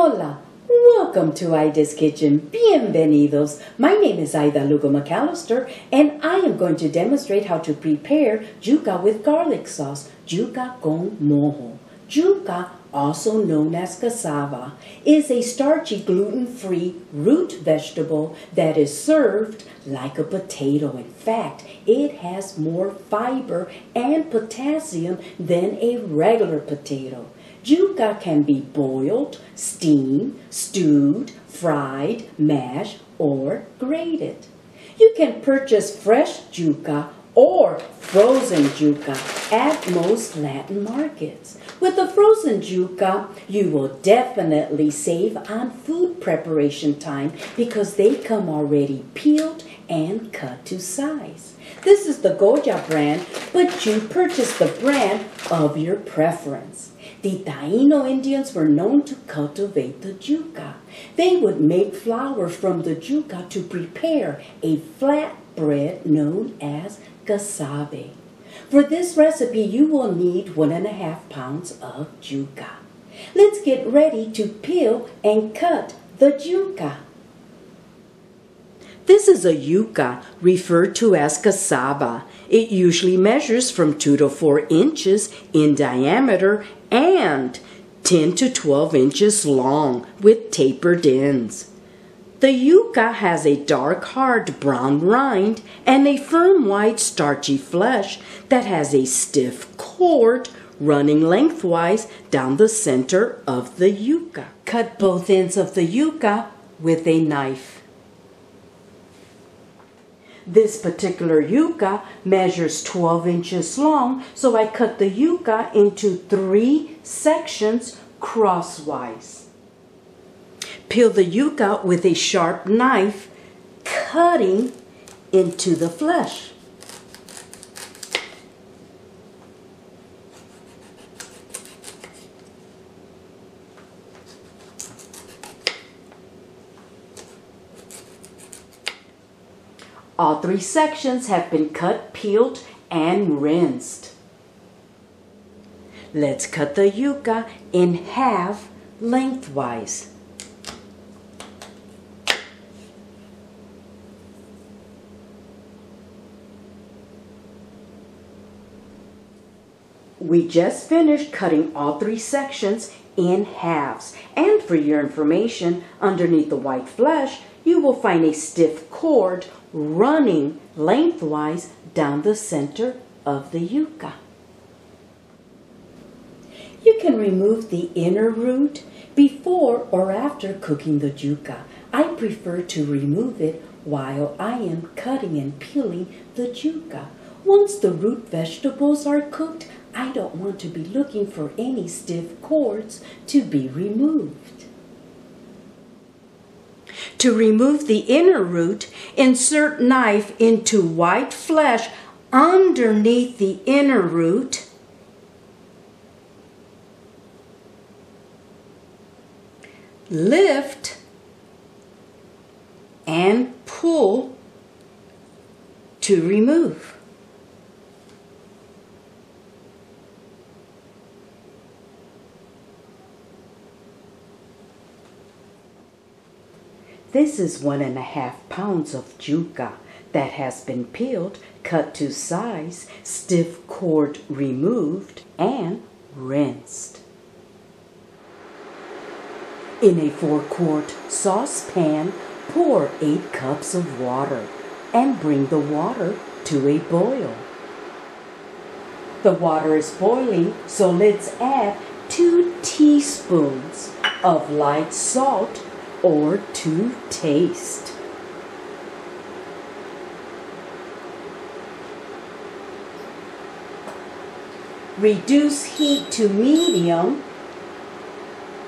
Hola, welcome to Ida's Kitchen. Bienvenidos. My name is Ida Lugo McAllister, and I am going to demonstrate how to prepare yuca with garlic sauce, yuca con mojo. Yuca, also known as cassava, is a starchy, gluten-free root vegetable that is served like a potato. In fact, it has more fiber and potassium than a regular potato. Yuca can be boiled, steamed, stewed, fried, mashed, or grated. You can purchase fresh yuca or frozen yuca at most Latin markets. With the frozen yuca, you will definitely save on food preparation time because they come already peeled and cut to size. This is the Goya brand, but you purchase the brand of your preference. The Taino Indians were known to cultivate the yuca. They would make flour from the yuca to prepare a flat bread known as cassave. For this recipe, you will need 1.5 pounds of yuca. Let's get ready to peel and cut the yuca. This is a yuca, referred to as cassava. It usually measures from 2 to 4 inches in diameter and 10 to 12 inches long with tapered ends. The yuca has a dark, hard brown rind and a firm, white, starchy flesh that has a stiff cord running lengthwise down the center of the yuca. Cut both ends of the yuca with a knife. This particular yuca measures 12 inches long, so I cut the yuca into 3 sections crosswise. Peel the yuca with a sharp knife, cutting into the flesh. All 3 sections have been cut, peeled, and rinsed. Let's cut the yuca in half lengthwise. We just finished cutting all 3 sections in halves. And for your information, underneath the white flesh, you will find a stiff cord running lengthwise down the center of the yuca. You can remove the inner root before or after cooking the yuca. I prefer to remove it while I am cutting and peeling the yuca. Once the root vegetables are cooked, I don't want to be looking for any stiff cords to be removed. To remove the inner root, insert knife into white flesh underneath the inner root. Lift and pull to remove. This is 1.5 pounds of yuca that has been peeled, cut to size, stiff cord removed, and rinsed. In a 4-quart saucepan, pour 8 cups of water and bring the water to a boil. The water is boiling, so let's add 2 teaspoons of light salt or to taste. Reduce heat to medium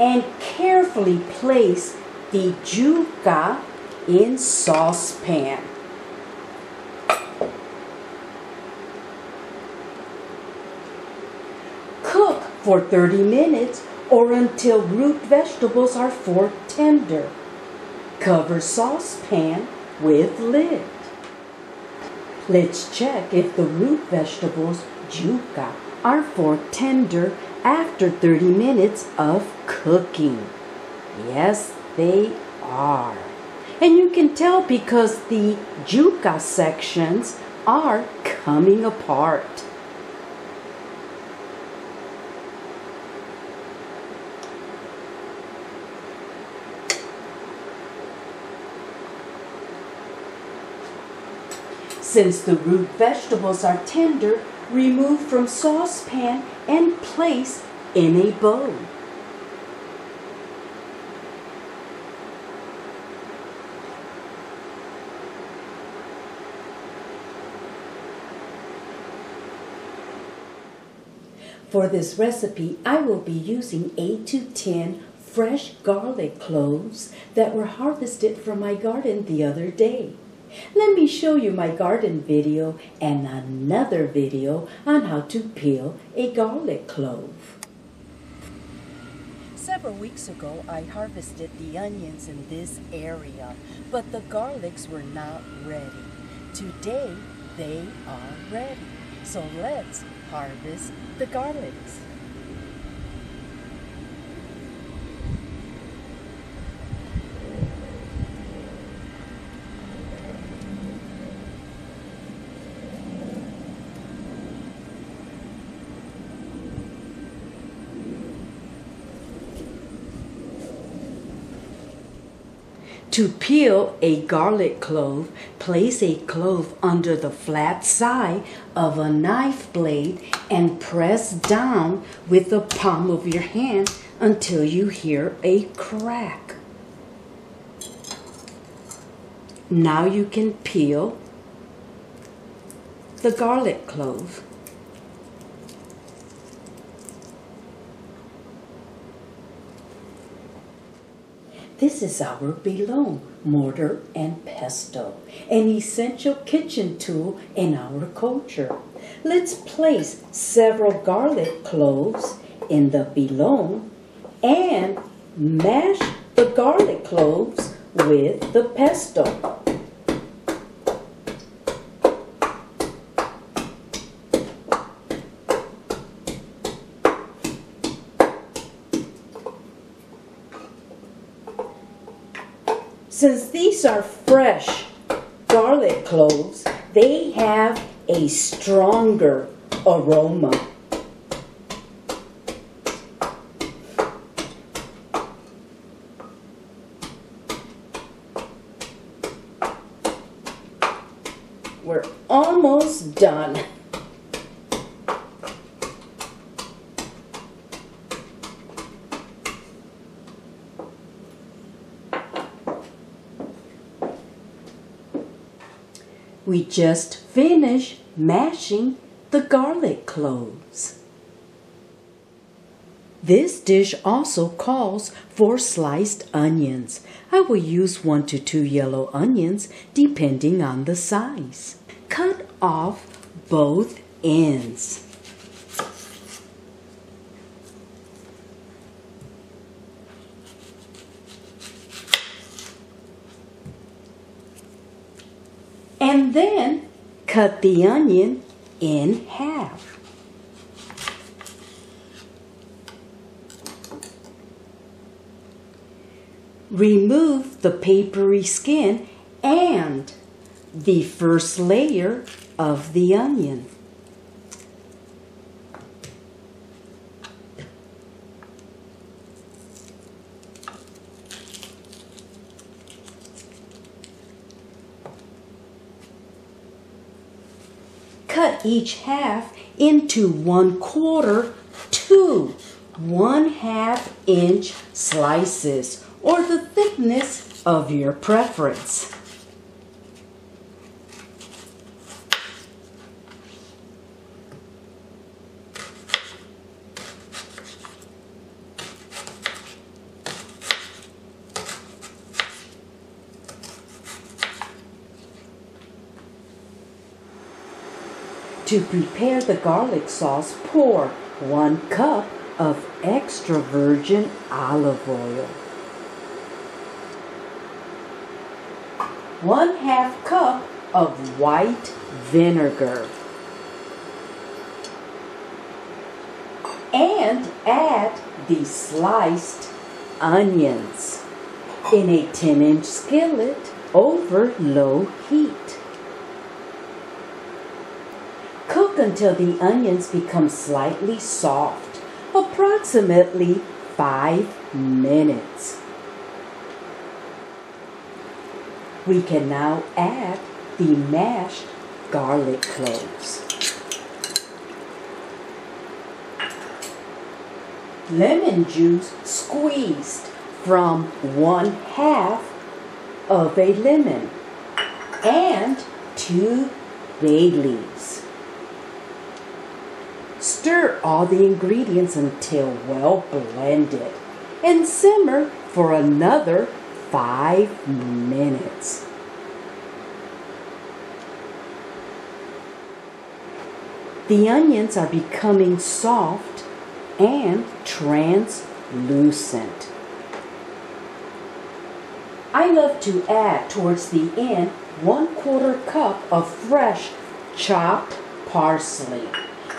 and carefully place the yuca in saucepan. Cook for 30 minutes or until root vegetables are fork tender. Cover saucepan with lid. Let's check if the root vegetables, yuca, are fork tender after 30 minutes of cooking. Yes, they are. And you can tell because the yucca sections are coming apart. Since the root vegetables are tender, remove from saucepan and place in a bowl. For this recipe, I will be using 8 to 10 fresh garlic cloves that were harvested from my garden the other day. Let me show you my garden video and another video on how to peel a garlic clove. Several weeks ago, I harvested the onions in this area, but the garlics were not ready. Today, they are ready. So let's harvest the garlics. To peel a garlic clove, place a clove under the flat side of a knife blade and press down with the palm of your hand until you hear a crack. Now you can peel the garlic clove. This is our Belong mortar and pestle, an essential kitchen tool in our culture. Let's place several garlic cloves in the Belong and mash the garlic cloves with the pestle. Since these are fresh garlic cloves, they have a stronger aroma. We're almost done. We just finished mashing the garlic cloves. This dish also calls for sliced onions. I will use 1 to 2 yellow onions depending on the size. Cut off both ends. And then cut the onion in half. Remove the papery skin and the first layer of the onion. Cut each half into 1/4 to 1/2 inch slices, or the thickness of your preference. To prepare the garlic sauce, pour 1 cup of extra virgin olive oil, 1/2 cup of white vinegar, and add the sliced onions in a 10-inch skillet over low heat. Cook until the onions become slightly soft, approximately 5 minutes. We can now add the mashed garlic cloves. Lemon juice squeezed from 1/2 of a lemon and 2 bay leaves. Stir all the ingredients until well blended and simmer for another 5 minutes. The onions are becoming soft and translucent. I love to add towards the end 1/4 cup of fresh chopped parsley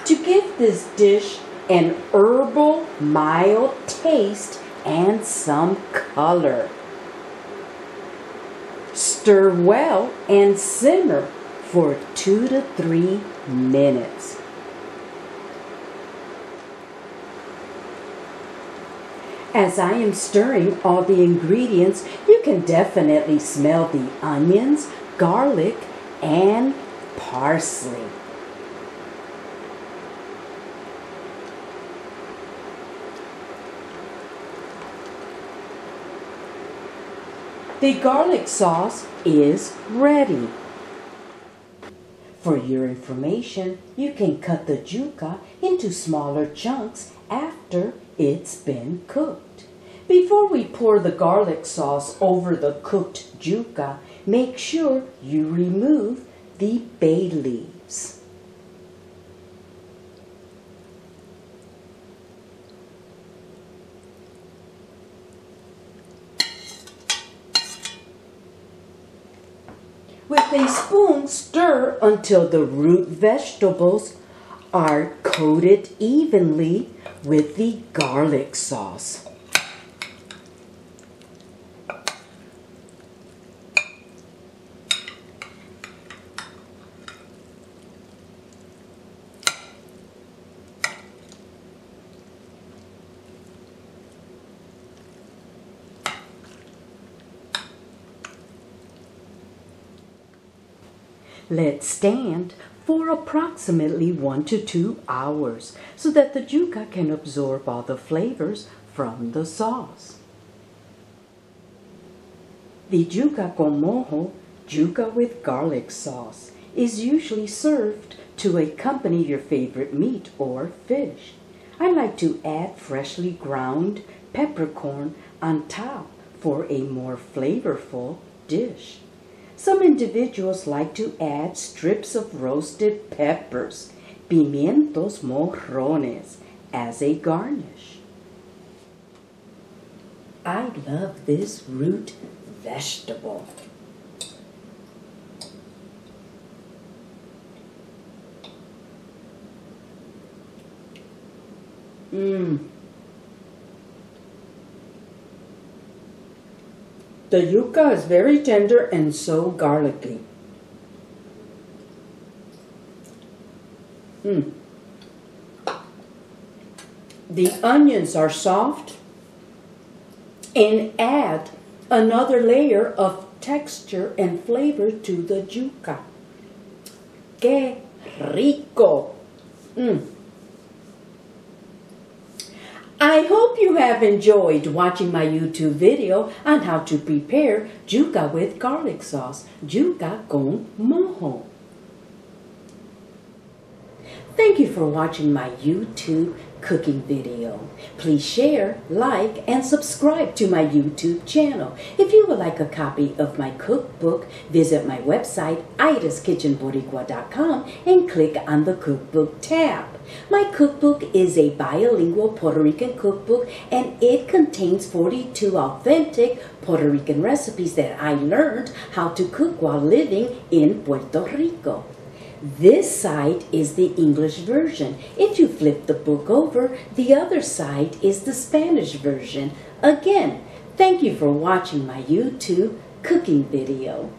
to give this dish an herbal, mild taste and some color. Stir well and simmer for 2 to 3 minutes. As I am stirring all the ingredients, you can definitely smell the onions, garlic, and parsley. The garlic sauce is ready. For your information, you can cut the yuca into smaller chunks after it's been cooked. Before we pour the garlic sauce over the cooked yuca, make sure you remove the bay leaves. With a spoon, stir until the root vegetables are coated evenly with the garlic sauce. Let stand for approximately 1 to 2 hours so that the yuca can absorb all the flavors from the sauce. The yuca con mojo, yuca with garlic sauce, is usually served to accompany your favorite meat or fish. I like to add freshly ground peppercorn on top for a more flavorful dish. Some individuals like to add strips of roasted peppers, pimientos morrones, as a garnish. I love this root vegetable. The yuca is very tender and so garlicky. The onions are soft and add another layer of texture and flavor to the yuca. ¡Qué rico! I hope you have enjoyed watching my YouTube video on how to prepare yuca with garlic sauce, yuca con mojo. Thank you for watching my YouTube cooking video. Please share, like, and subscribe to my YouTube channel. If you would like a copy of my cookbook, visit my website, aidaskitchenboricua.com, and click on the cookbook tab. My cookbook is a bilingual Puerto Rican cookbook, and it contains 42 authentic Puerto Rican recipes that I learned how to cook while living in Puerto Rico. This site is the English version. If you flip the book over, the other side is the Spanish version. Again, thank you for watching my YouTube cooking video.